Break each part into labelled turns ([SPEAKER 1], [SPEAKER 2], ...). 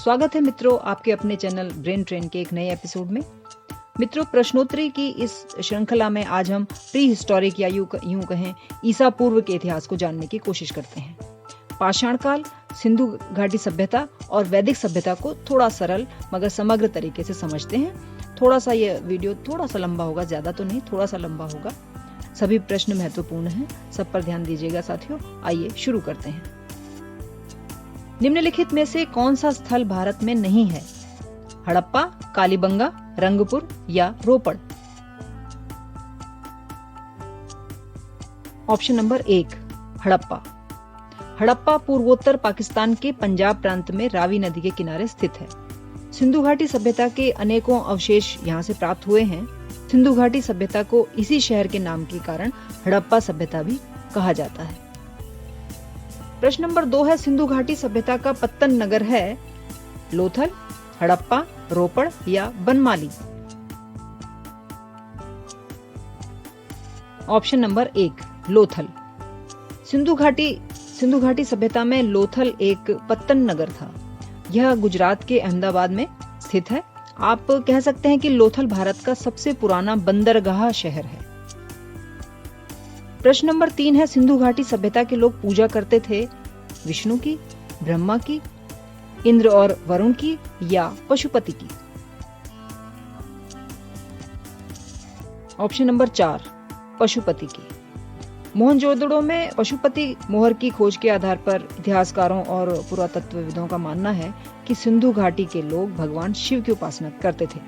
[SPEAKER 1] स्वागत है मित्रों आपके अपने चैनल ब्रेन ट्रेन के एक नए एपिसोड में। मित्रों, प्रश्नोत्तरी की इस श्रृंखला में आज हम प्री हिस्टोरिक या यूं कहें ईसा पूर्व के इतिहास को जानने की कोशिश करते हैं। पाषाण काल, सिंधु घाटी सभ्यता और वैदिक सभ्यता को थोड़ा सरल मगर समग्र तरीके से समझते हैं। थोड़ा सा ये वीडियो थोड़ा सा लंबा होगा, ज्यादा तो नहीं, थोड़ा सा लंबा होगा। सभी प्रश्न महत्वपूर्ण हैं, सब पर ध्यान दीजिएगा साथियों। आइए शुरू करते हैं। निम्नलिखित में से कौन सा स्थल भारत में नहीं है? हड़प्पा, कालीबंगा, रंगपुर या रोपड़? Option number 1 Harappa. हड़प्पा पूर्वोत्तर पाकिस्तान के पंजाब प्रांत में रावी नदी के किनारे स्थित है। सिंधु घाटी सभ्यता के अनेकों अवशेष यहाँ से प्राप्त हुए हैं। सिंधु घाटी सभ्यता को इसी शहर के नाम के कारण हड़प्पा सभ्यता भी कहा जाता है। प्रश्न नंबर 2 है, सिंधु घाटी सभ्यता का पत्तन नगर है लोथल, हड़प्पा, रोपड़ या बनमाली? Option number 1 Lothal. सिंधु घाटी सभ्यता में लोथल एक पत्तन नगर था। यह गुजरात के अहमदाबाद में स्थित है। आप कह सकते हैं कि लोथल भारत का सबसे पुराना बंदरगाह शहर है। प्रश्न नंबर 3 है, सिंधु घाटी सभ्यता के लोग पूजा करते थे विष्णु की, ब्रह्मा की, इंद्र और वरुण की या पशुपति की? ऑप्शन नंबर 4 पशुपति की। मोहनजोदड़ो में पशुपति मोहर की खोज के आधार पर इतिहासकारों और पुरातत्वविदों का मानना है कि सिंधु घाटी के लोग भगवान शिव की उपासना करते थे।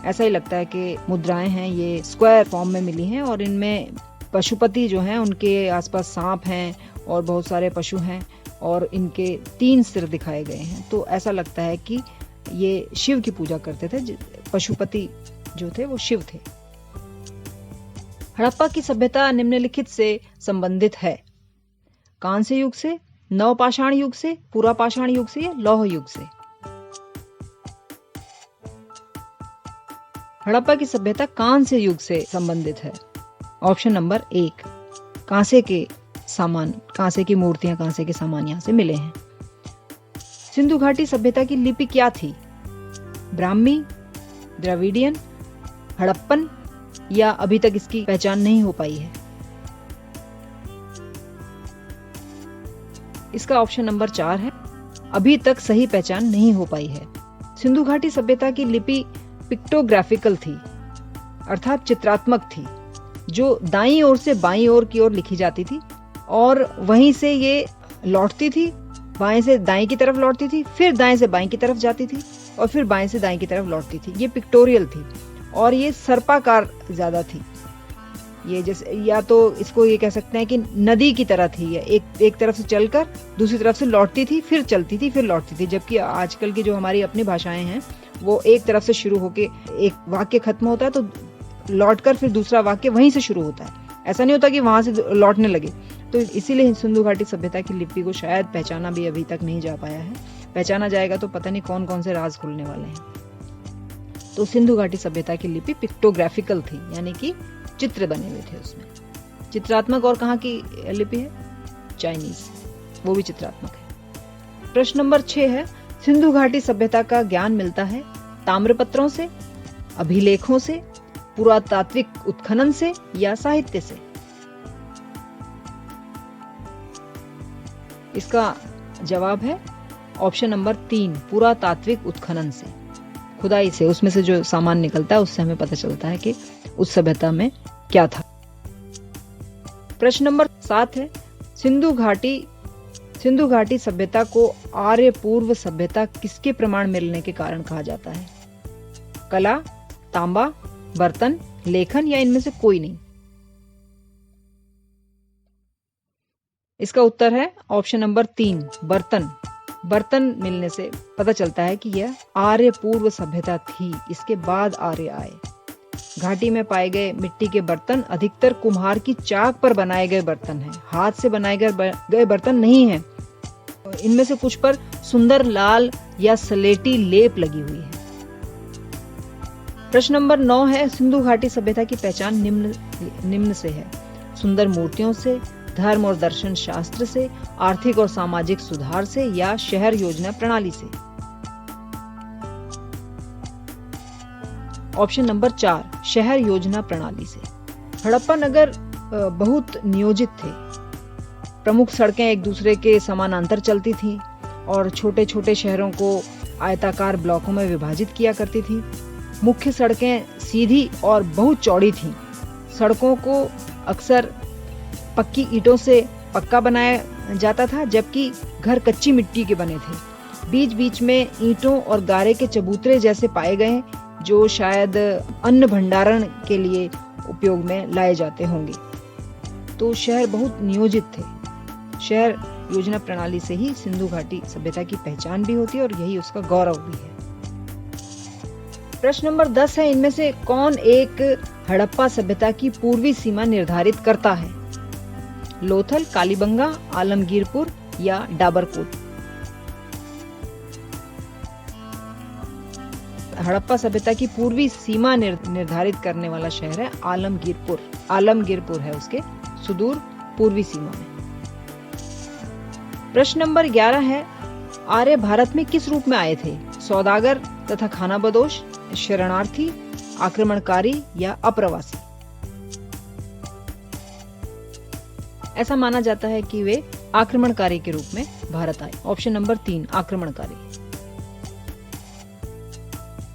[SPEAKER 1] ऐसा ही लगता है कि मुद्राएं हैं, ये स्क्वायर फॉर्म में मिली हैं और इनमें पशुपति जो हैं उनके आसपास सांप हैं और बहुत सारे पशु हैं और इनके 3 सिर दिखाए गए हैं। तो ऐसा लगता है कि ये शिव की पूजा करते थे। पशुपति जो थे वो शिव थे। हड़प्पा की सभ्यता निम्नलिखित से संबंधित है? कांस्य युग से, नवपाषाण युग से, पुरापाषाण युग से या लौह युग से? हड़प्पा की सभ्यता कांस्य युग से संबंधित है। ऑप्शन नंबर 1 कांसे की मूर्तियां, कांसे के सामान यहां से मिले हैं। सिंधु घाटी सभ्यता की लिपि क्या थी? ब्राह्मी, द्रविडियन, हड़प्पन या अभी तक इसकी पहचान नहीं हो पाई है? इसका ऑप्शन नंबर 4 है, अभी तक सही पहचान नहीं हो पाई है। सिंधु घाटी सभ्यता की लिपि पिक्टोग्राफिकल थी, अर्थात चित्रात्मक थी, जो दाईं ओर से बाईं ओर की ओर लिखी जाती थी और वहीं से ये लौटती थी। बाएं से दाएं की तरफ लौटती थी, फिर दाएं से बाएं की तरफ जाती थी और फिर बाएं से दाएं की तरफ लौटती थी। ये पिक्टोरियल थी और ये सर्पाकार ज्यादा थी। ये जैसे, या तो इसको ये कह सकते हैं कि नदी की तरह थी। एक तरफ से चलकर दूसरी तरफ से लौटती थी, फिर चलती थी, फिर लौटती थी। जबकि आजकल की जो हमारी अपनी भाषाएं हैं वो एक तरफ से शुरू होके एक वाक्य खत्म होता है तो लौटकर फिर दूसरा वाक्य वहीं से शुरू होता है। ऐसा नहीं होता कि वहां से लौटने लगे। तो इसीलिए सिंधु घाटी सभ्यता की लिपि को शायद पहचाना भी अभी तक नहीं जा पाया है। पहचाना जाएगा तो पता नहीं कौन कौन से राज खुलने वाले हैं। तो सिंधु घाटी सभ्यता की लिपि पिक्टोग्राफिकल थी, यानी कि चित्र बने हुए थे उसमें। चित्रात्मक और कहाँ की लिपि है? चाइनीज, वो भी चित्रात्मक है। प्रश्न नंबर 6 है, सिंधु घाटी सभ्यता का ज्ञान मिलता है ताम्रपत्रों से, अभिलेखों से, पुरातात्विक उत्खनन से या साहित्य से? इसका जवाब है ऑप्शन नंबर 3 पुरातात्विक उत्खनन से। खुदाई से, उसमें से जो सामान निकलता है उससे हमें पता चलता है कि उस सभ्यता में क्या था। प्रश्न नंबर 7 है, सिंधु घाटी सभ्यता को आर्य पूर्व सभ्यता किसके प्रमाण मिलने के कारण कहा जाता है? कला, तांबा, बर्तन, लेखन या इनमें से कोई नहीं? इसका उत्तर है ऑप्शन नंबर 3 बर्तन। बर्तन मिलने से पता चलता है कि यह आर्य पूर्व सभ्यता थी। इसके बाद आर्य आए। घाटी में पाए गए मिट्टी के बर्तन अधिकतर कुम्हार की चाक पर बनाए गए बर्तन हैं, हाथ से बनाए गए बर्तन नहीं हैं। इनमें से कुछ पर सुंदर लाल या सलेटी लेप लगी हुई है। प्रश्न नंबर 9 है, सिंधु घाटी सभ्यता की पहचान निम्न से है: सुंदर मूर्तियों से, धर्म और दर्शन शास्त्र से, आर्थिक और सामाजिक सुधार से या शहर योजना प्रणाली से? ऑप्शन नंबर 4 शहर योजना प्रणाली से। हड़प्पा नगर बहुत नियोजित थे। प्रमुख सड़कें एक दूसरे के समानांतर चलती थीं और छोटे छोटे शहरों को आयताकार ब्लॉकों में विभाजित किया करती थी। मुख्य सड़कें सीधी और बहुत चौड़ी थीं। सड़कों को अक्सर पक्की ईंटों से पक्का बनाया जाता था, जबकि घर कच्ची मिट्टी के बने थे। बीच बीच में ईंटों और गारे के चबूतरे जैसे पाए गए, जो शायद अन्न भंडारण के लिए उपयोग में लाए जाते होंगे। तो शहर बहुत नियोजित थे। शहर योजना प्रणाली से ही सिंधु घाटी सभ्यता की पहचान भी होती है और यही उसका गौरव भी है। प्रश्न नंबर 10 है, इनमें से कौन एक हड़प्पा सभ्यता की पूर्वी सीमा निर्धारित करता है? लोथल, कालीबंगा, आलमगीरपुर या डाबरकोट? हड़प्पा सभ्यता की पूर्वी सीमा निर्धारित करने वाला शहर है आलमगीरपुर। आलमगीरपुर है उसके सुदूर पूर्वी सीमा में। प्रश्न नंबर 11 है, आर्य भारत में किस रूप में आए थे? सौदागर तथा खानाबदोश, शरणार्थी, आक्रमणकारी या अप्रवासी? ऐसा माना जाता है कि वे आक्रमणकारी के रूप में भारत आए। ऑप्शन नंबर 3 आक्रमणकारी।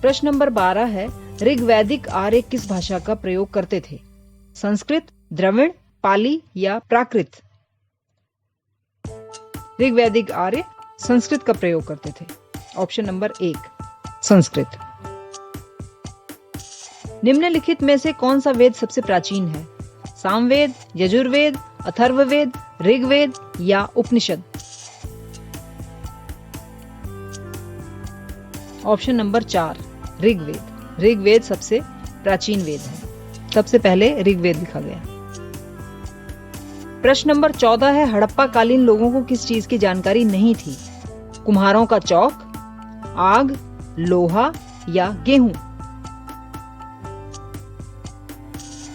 [SPEAKER 1] प्रश्न नंबर 12 है, ऋग्वैदिक आर्य किस भाषा का प्रयोग करते थे? संस्कृत, द्रविड़, पाली या प्राकृत? ऋग्वैदिक आर्य संस्कृत का प्रयोग करते थे। Option number 1 Sanskrit. निम्नलिखित में से कौन सा वेद सबसे प्राचीन है? सामवेद, यजुर्वेद, अथर्ववेद, ऋग्वेद या उपनिषद? Option number 4 Rigveda. ऋग्वेद सबसे प्राचीन वेद है। सबसे पहले ऋग्वेद लिखा गया। प्रश्न नंबर 14 है, हड़प्पा कालीन लोगों को किस चीज की जानकारी नहीं थी? कुम्हारों का चौक, आग, लोहा या गेहूं?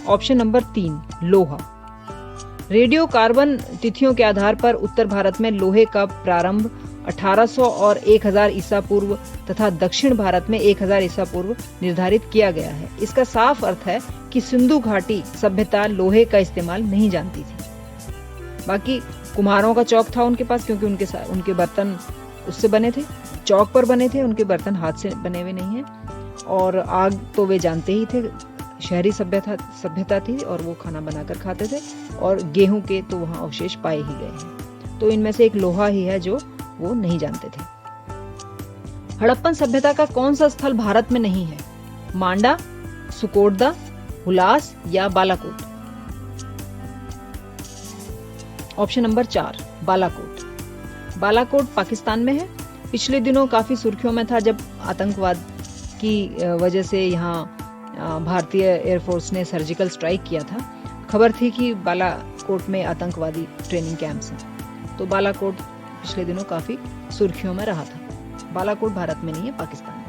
[SPEAKER 1] ऑप्शन नंबर 3 लोहा। रेडियो कार्बन तिथियों के आधार पर उत्तर भारत में लोहे का प्रारंभ 1800 और 1000 ईसा पूर्व तथा दक्षिण भारत में 1000 ईसा पूर्व निर्धारित किया गया है। इसका साफ अर्थ है कि सिंधु घाटी सभ्यता लोहे का इस्तेमाल नहीं जानती थी। बाकी कुम्हारों का चौक था उनके पास, क्योंकि उनके बर्तन उससे बने थे, चौक पर बने थे, उनके बर्तन हाथ से बने हुए नहीं हैं। और आग तो वे जानते ही थे, शहरी सभ्यता थी और वो खाना बनाकर खाते थे। और गेहूं के तो वहां अवशेष पाए ही गए हैं। तो इनमें से एक लोहा ही है जो वो नहीं जानते थे। हड़प्पन सभ्यता का कौन सा स्थल भारत में नहीं है? मांडा, सुकोटदा, हुलास या बालाकोट? Option number 4 Balakot. बालाकोट पाकिस्तान में है। पिछले दिनों काफी सुर्खियों में था जब आतंकवाद की वजह से यहाँ भारतीय एयरफोर्स ने सर्जिकल स्ट्राइक किया था। खबर थी कि बालाकोट में आतंकवादी ट्रेनिंग कैंप्स हैं। तो बालाकोट पिछले दिनों काफी सुर्खियों में रहा था। बालाकोट भारत में नहीं है, पाकिस्तान में।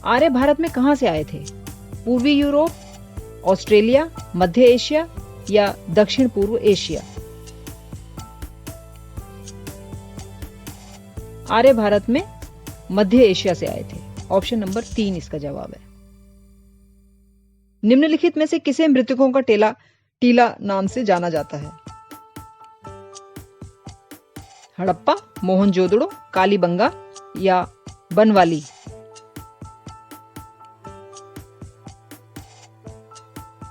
[SPEAKER 1] आर्य भारत में कहां से आए थे? पूर्वी यूरोप, ऑस्ट्रेलिया, मध्य एशिया या दक्षिण पूर्व एशिया? आर्य भारत में मध्य एशिया से आए थे। ऑप्शन नंबर 3 इसका जवाब है। निम्नलिखित में से किसे मृतकों का टीला नाम से जाना जाता है? हड़प्पा, मोहनजोदड़ो, कालीबंगा या बनवाली?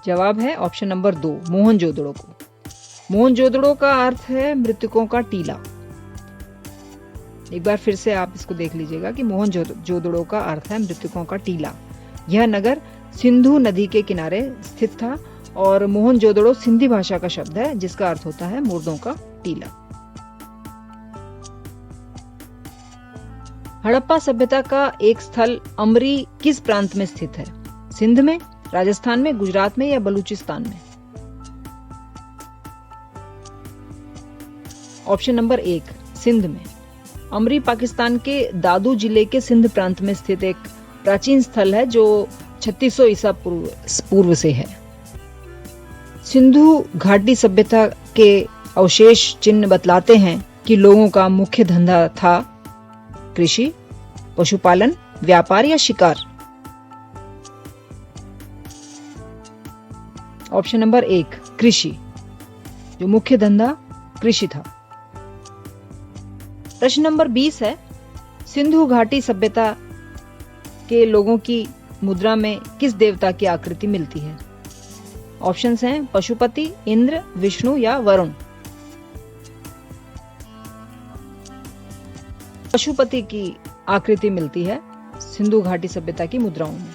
[SPEAKER 1] जवाब है ऑप्शन नंबर 2 मोहनजोदड़ो को। मोहनजोदड़ो का अर्थ है मृतकों का टीला। एक बार फिर से आप इसको देख लीजिएगा कि मोहनजोदड़ो का अर्थ है मृतकों का टीला। यह नगर सिंधु नदी के किनारे स्थित था और मोहनजोदड़ो सिंधी भाषा का शब्द है जिसका अर्थ होता है मुर्दों का टीला। हड़प्पा सभ्यता का एक स्थल अमरी किस प्रांत में स्थित है? सिंध में, राजस्थान में, गुजरात में या बलूचिस्तान में? ऑप्शन नंबर 1 सिंध में। अमरी पाकिस्तान के दादू जिले के सिंध प्रांत में स्थित एक प्राचीन स्थल है जो 3600 ईसा पूर्व से है। सिंधु घाटी सभ्यता के अवशेष चिन्ह बतलाते हैं कि लोगों का मुख्य धंधा था कृषि, पशुपालन व्यापार या शिकार? ऑप्शन नंबर 1 कृषि, जो मुख्य धंधा कृषि था। प्रश्न नंबर 20 है, सिंधु घाटी सभ्यता के लोगों की मुद्रा में किस देवता की आकृति मिलती है? ऑप्शंस हैं पशुपति, इंद्र, विष्णु या वरुण। पशुपति की आकृति मिलती है सिंधु घाटी सभ्यता की मुद्राओं में।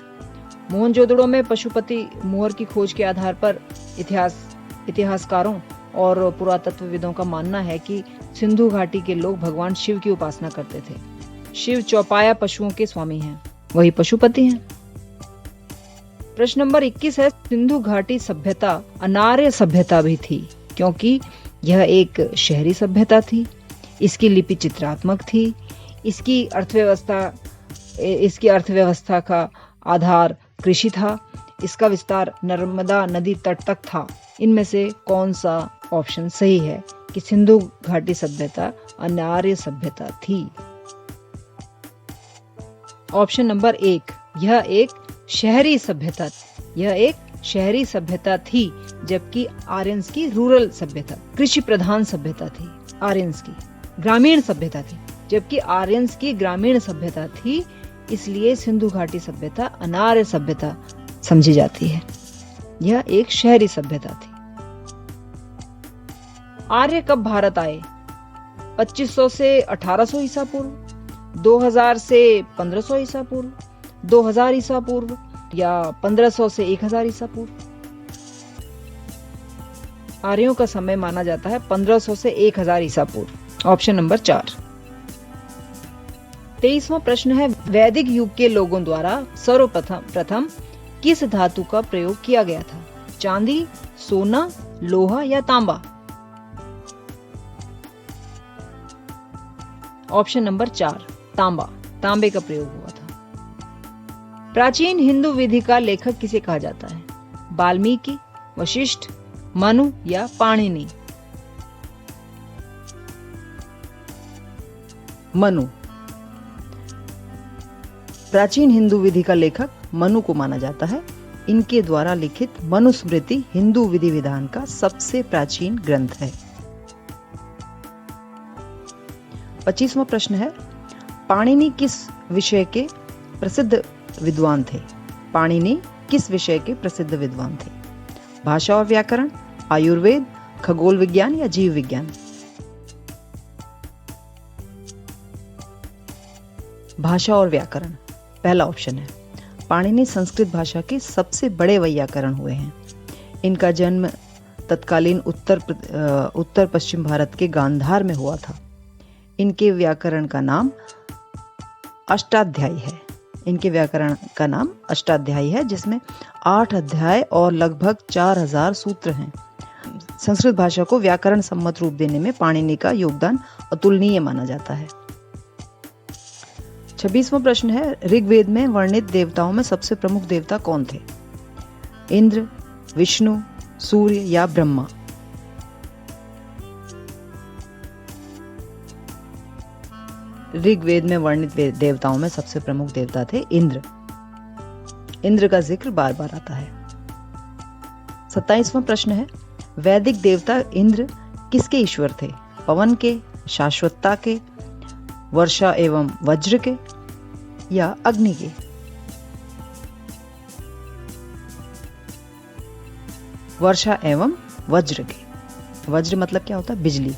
[SPEAKER 1] मोहनजोदड़ो में पशुपति मोहर की खोज के आधार पर इतिहासकारों और पुरातत्वविदों का मानना है कि सिंधु घाटी के लोग भगवान शिव की उपासना करते थे। शिव चौपाया पशुओं के स्वामी हैं, वही पशुपति हैं। प्रश्न नंबर 21 है, सिंधु घाटी सभ्यता अनार्य सभ्यता भी थी क्योंकि यह एक शहरी सभ्यता थी। इसकी लिपि चित्रात्मक थी। इसकी अर्थव्यवस्था का आधार कृषि था। इसका विस्तार नर्मदा नदी तट तक था। इनमें से कौन सा ऑप्शन सही है कि सिंधु घाटी सभ्यता अनार्य सभ्यता थी? ऑप्शन नंबर 1, यह एक शहरी सभ्यता थी, जबकि आर्यंस की रूरल सभ्यता, कृषि प्रधान सभ्यता थी। आर्यंस की ग्रामीण सभ्यता थी, जबकि आर्यंस की ग्रामीण सभ्यता थी। इसलिए सिंधु घाटी सभ्यता अनार्य सभ्यता समझी जाती है। यह एक शहरी सभ्यता थी। आर्य कब भारत आए? 2500 से 1800 ईसा पूर्व, 2000 से 1500 ईसा पूर्व, 2000 ईसा पूर्व या 1500 से 1000 ईसा पूर्व? आर्यों का समय माना जाता है 1500 से 1000 ईसा पूर्व। Option number 4। 23वां प्रश्न है, वैदिक युग के लोगों द्वारा सर्वप्रथम किस धातु का प्रयोग किया गया था? चांदी, सोना, लोहा या तांबा? ऑप्शन नंबर 4 तांबा, तांबे का प्रयोग हुआ था। प्राचीन हिंदू विधि का लेखक किसे कहा जाता है? वाल्मीकि, वशिष्ठ, मनु या पाणिनि? मनु। प्राचीन हिंदू विधि का लेखक मनु को माना जाता है। इनके द्वारा लिखित मनुस्मृति हिंदू विधि विधान का सबसे प्राचीन ग्रंथ है। 25वां प्रश्न है, पाणिनि किस विषय के प्रसिद्ध विद्वान थे? पाणिनि किस विषय के प्रसिद्ध विद्वान थे? भाषा और व्याकरण, आयुर्वेद, खगोल विज्ञान या जीव विज्ञान? भाषा और व्याकरण पहला ऑप्शन है। पाणिनि संस्कृत भाषा के सबसे बड़े वैयाकरण हुए हैं। इनका जन्म तत्कालीन उत्तर पश्चिम भारत के गांधार में हुआ था। इनके व्याकरण का नाम अष्टाध्यायी है, जिसमें 8 अध्याय और लगभग 4000 सूत्र हैं। संस्कृत भाषा को व्याकरण सम्मत रूप देने में पाणिनि का योगदान अतुलनीय माना जाता है। 26वां प्रश्न है, ऋग्वेद में वर्णित देवताओं में सबसे प्रमुख देवता कौन थे? इंद्र, विष्णु, सूर्य या ब्रह्मा? ऋग्वेद में वर्णित देवताओं में सबसे प्रमुख देवता थे इंद्र। इंद्र का जिक्र बार बार आता है। 27वां प्रश्न है, वैदिक देवता इंद्र किसके ईश्वर थे? पवन के, शाश्वतता के, वर्षा एवं वज्र के या अग्नि के? वर्षा एवं वज्र के। वज्र मतलब क्या होता है? बिजली।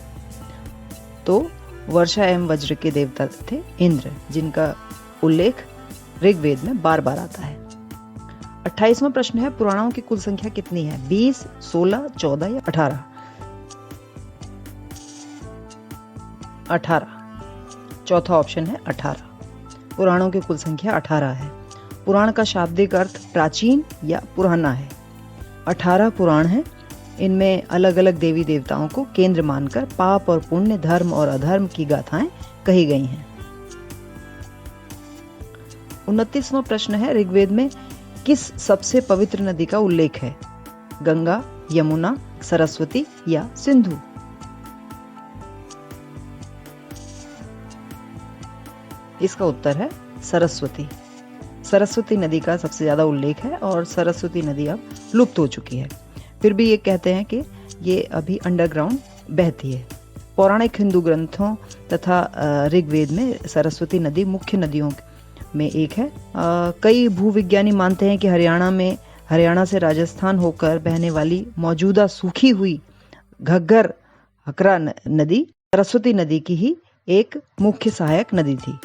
[SPEAKER 1] तो वर्षा एवं वज्र के देवता थे इंद्र, जिनका उल्लेख ऋग्वेद में बार बार आता है। 28वां प्रश्न है, पुराणों की कुल संख्या कितनी है? 20, 16, 14 या 18? 18। चौथा ऑप्शन है 18। पुराणों की कुल संख्या 18 है। पुराण का शाब्दिक अर्थ प्राचीन या पुराना है। 18 पुराण हैं। इनमें अलग अलग देवी देवताओं को केंद्र मानकर पाप और पुण्य, धर्म और अधर्म की गाथाएं कही गई हैं। 29वां प्रश्न है, ऋग्वेद में किस सबसे पवित्र नदी का उल्लेख है? गंगा, यमुना, सरस्वती या सिंधु? इसका उत्तर है सरस्वती। सरस्वती नदी का सबसे ज़्यादा उल्लेख है और सरस्वती नदी अब लुप्त हो चुकी है। फिर भी ये कहते हैं कि ये अभी अंडरग्राउंड बहती है। पौराणिक हिंदू ग्रंथों तथा ऋग्वेद में सरस्वती नदी मुख्य नदियों में एक है। कई भूविज्ञानी मानते हैं कि हरियाणा से राजस्थान होकर बहने वाली मौजूदा सूखी हुई घग्गर हकरा नदी सरस्वती नदी की ही एक मुख्य सहायक नदी थी,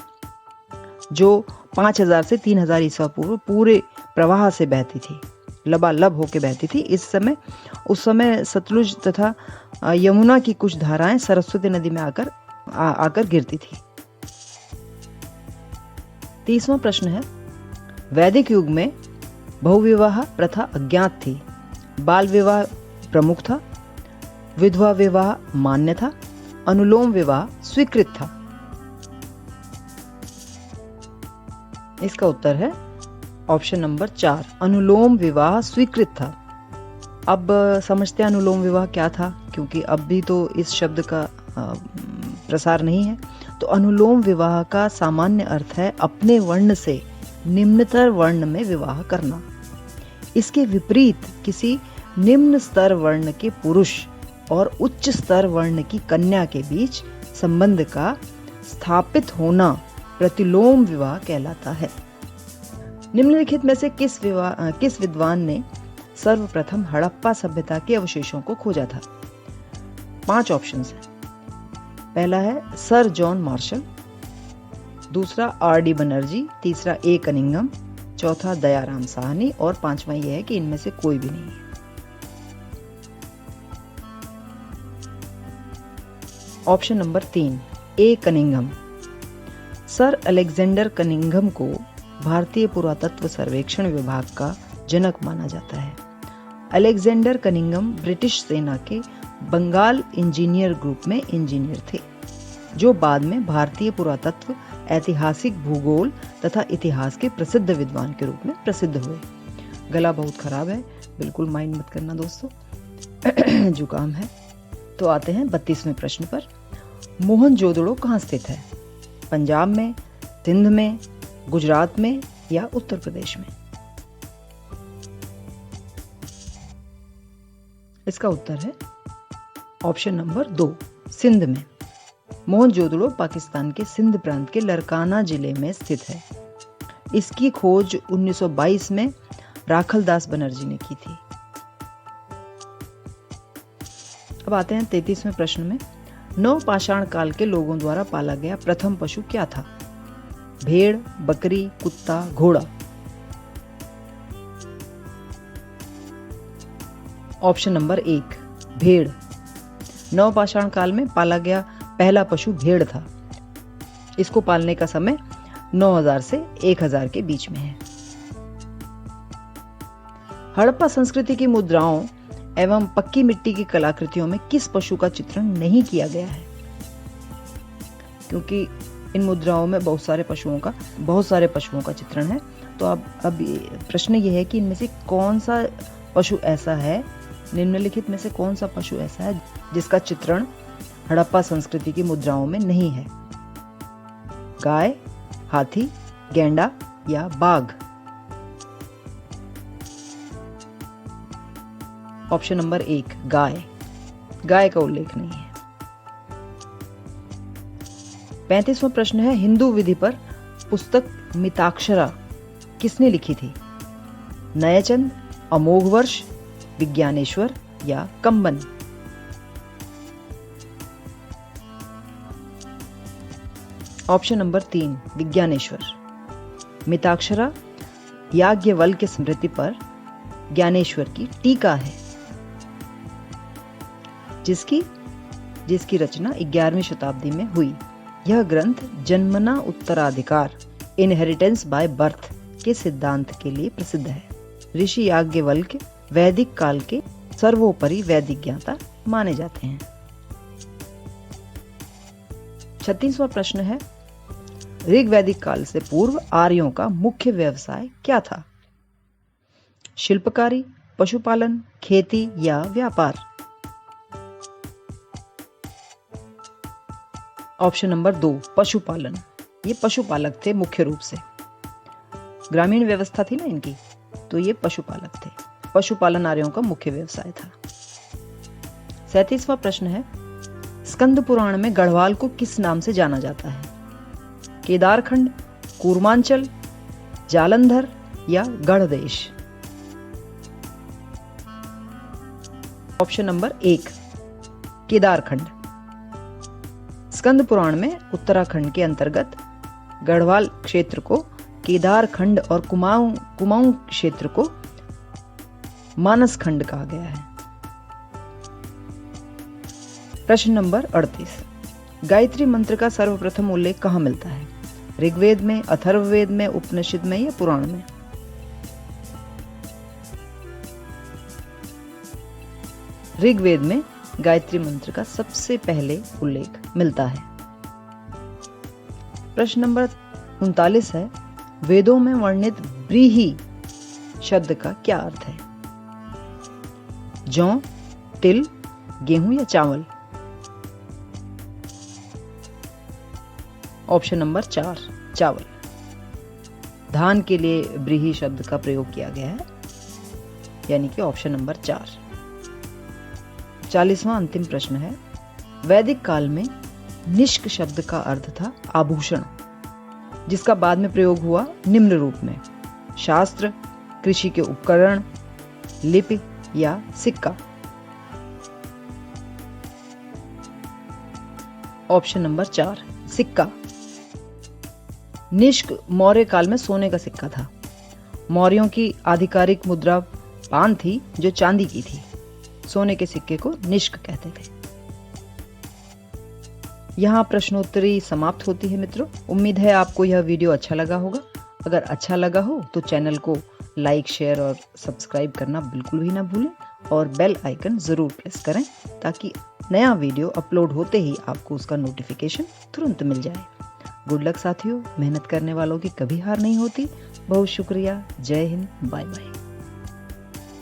[SPEAKER 1] जो 5000 से 3000 ईसा पूर्व पूरे प्रवाह से बहती थी, लबालब होकर बहती थी। उस समय सतलुज तथा यमुना की कुछ धाराएं सरस्वती नदी में आकर गिरती थी। 30वां प्रश्न है, वैदिक युग में बहुविवाह प्रथा अज्ञात थी, बाल विवाह प्रमुख था, विधवा विवाह मान्य था, अनुलोम विवाह स्वीकृत था। इसका उत्तर है ऑप्शन नंबर 4, अनुलोम विवाह स्वीकृत था। अब समझते हैं अनुलोम विवाह क्या था, क्योंकि अब भी तो इस शब्द का प्रसार नहीं है। तो अनुलोम विवाह का सामान्य अर्थ है अपने वर्ण से निम्नतर वर्ण में विवाह करना। इसके विपरीत किसी निम्न स्तर वर्ण के पुरुष और उच्च स्तर वर्ण की कन्या के बीच संबंध का स्थापित होना प्रतिलोम विवाह कहलाता है। निम्नलिखित में से किस विद्वान ने सर्वप्रथम हड़प्पा सभ्यता के अवशेषों को खोजा था? 5 ऑप्शंस हैं। पहला है सर जॉन मार्शल, दूसरा आर.डी. बनर्जी, तीसरा ए. कनिंघम, चौथा दयाराम साहनी और 5वां यह है कि इनमें से कोई भी नहीं है। ऑप्शन नंबर 3, ए. कनिंघम। सर अलेक्जेंडर कनिंघम को भारतीय पुरातत्व सर्वेक्षण विभाग का जनक माना जाता है। अलेक्जेंडर कनिंघम ब्रिटिश सेना के बंगाल इंजीनियर ग्रुप में इंजीनियर थे, जो बाद में भारतीय पुरातत्व, ऐतिहासिक भूगोल तथा इतिहास के प्रसिद्ध विद्वान के रूप में प्रसिद्ध हुए। गला बहुत खराब है, बिल्कुल माइंड मत करना दोस्तों, जुकाम है। तो आते हैं 32वें प्रश्न पर। मोहनजोदड़ो कहाँ स्थित है? पंजाब में, सिंध में, गुजरात में या उत्तर प्रदेश में? इसका उत्तर है ऑप्शन नंबर 2, सिंध में। मोहनजोदड़ो पाकिस्तान के सिंध प्रांत के लरकाना जिले में स्थित है। इसकी खोज 1922 में राखलदास बनर्जी ने की थी। अब आते हैं 33वें प्रश्न में। नवपाषाण काल के लोगों द्वारा पाला गया प्रथम पशु क्या था? भेड़, बकरी, कुत्ता, घोड़ा? ऑप्शन नंबर 1, भेड़। नवपाषाण काल में पाला गया पहला पशु भेड़ था। इसको पालने का समय 9000 से 1000 के बीच में है। हड़प्पा संस्कृति की मुद्राओं एवं पक्की मिट्टी की कलाकृतियों में किस पशु का चित्रण नहीं किया गया है? क्योंकि इन मुद्राओं में बहुत सारे पशुओं का चित्रण है। तो अब प्रश्न ये है कि इनमें से कौन सा पशु ऐसा है, निम्नलिखित में से कौन सा पशु ऐसा है जिसका चित्रण हड़प्पा संस्कृति की मुद्राओं में नहीं है? गाय, हाथी, गैंडा या बाघ? ऑप्शन नंबर 1, गाय। गाय का उल्लेख नहीं है। 35वां प्रश्न है, हिंदू विधि पर पुस्तक मिताक्षरा किसने लिखी थी? नयचंद, अमोघवर्ष, विज्ञानेश्वर या कंबन? Option number 3, Vijnaneshwara. मिताक्षरा याज्ञवल्क्य स्मृति पर ज्ञानेश्वर की टीका है, जिसकी रचना 11वीं शताब्दी में हुई। यह ग्रंथ जन्मना उत्तराधिकार, इनहेरिटेंस बाय बर्थ के सिद्धांत के लिए प्रसिद्ध है। ऋषि याज्ञवल्क्य वैदिक काल के सर्वोपरि वैदिक ज्ञाता माने जाते हैं। 36वां प्रश्न है, ऋग्वैदिक काल से पूर्व आर्यों का मुख्य व्यवसाय क्या था? शिल्पकारी, पशुपालन, खेती या व्यापार? ऑप्शन नंबर 2, पशुपालन। ये पशुपालक थे मुख्य रूप से। ग्रामीण व्यवस्था थी ना इनकी, तो ये पशुपालक थे। पशुपालन आर्यों का मुख्य व्यवसाय था। 37वां प्रश्न है, स्कंद पुराण में गढ़वाल को किस नाम से जाना जाता है? केदारखंड, कूर्मांचल, जालंधर या गढ़देश? Option number 1 Kedarkhand. स्कंद पुराण में उत्तराखंड के अंतर्गत गढ़वाल क्षेत्र को केदारखंड और कुमाऊं क्षेत्र को मानस खंड कहा गया है। प्रश्न नंबर 38, गायत्री मंत्र का सर्वप्रथम उल्लेख कहां मिलता है? ऋग्वेद में, अथर्ववेद में, उपनिषद में या पुराण में? ऋग्वेद में गायत्री मंत्र का सबसे पहले उल्लेख मिलता है। प्रश्न नंबर 39 है, वेदों में वर्णित व्रीहि शब्द का क्या अर्थ है? जौ, तिल, गेहूं या चावल? ऑप्शन नंबर 4 चावल। धान के लिए व्रीहि शब्द का प्रयोग किया गया है, यानी कि ऑप्शन नंबर 4। 40वां अंतिम प्रश्न है, वैदिक काल में निष्क शब्द का अर्थ था आभूषण, जिसका बाद में प्रयोग हुआ निम्न रूप में: शास्त्र, कृषि के उपकरण, लिपि या सिक्का? ऑप्शन नंबर 4 सिक्का। निष्क मौर्य काल में सोने का सिक्का था। मौर्यों की आधिकारिक मुद्रा पान थी, जो चांदी की थी। सोने के सिक्के को निष्क कहते थे। यहाँ प्रश्नोत्तरी समाप्त होती है मित्रों। उम्मीद है आपको यह वीडियो अच्छा लगा होगा। अगर अच्छा लगा हो तो चैनल को लाइक, शेयर और सब्सक्राइब करना बिल्कुल भी ना भूलें और बेल आइकन जरूर प्रेस करें, ताकि नया वीडियो अपलोड होते ही आपको उसका नोटिफिकेशन तुरंत मिल जाए। गुड लक साथियों, मेहनत करने वालों की कभी हार नहीं होती। बहुत शुक्रिया। जय हिंद, बाय बाय।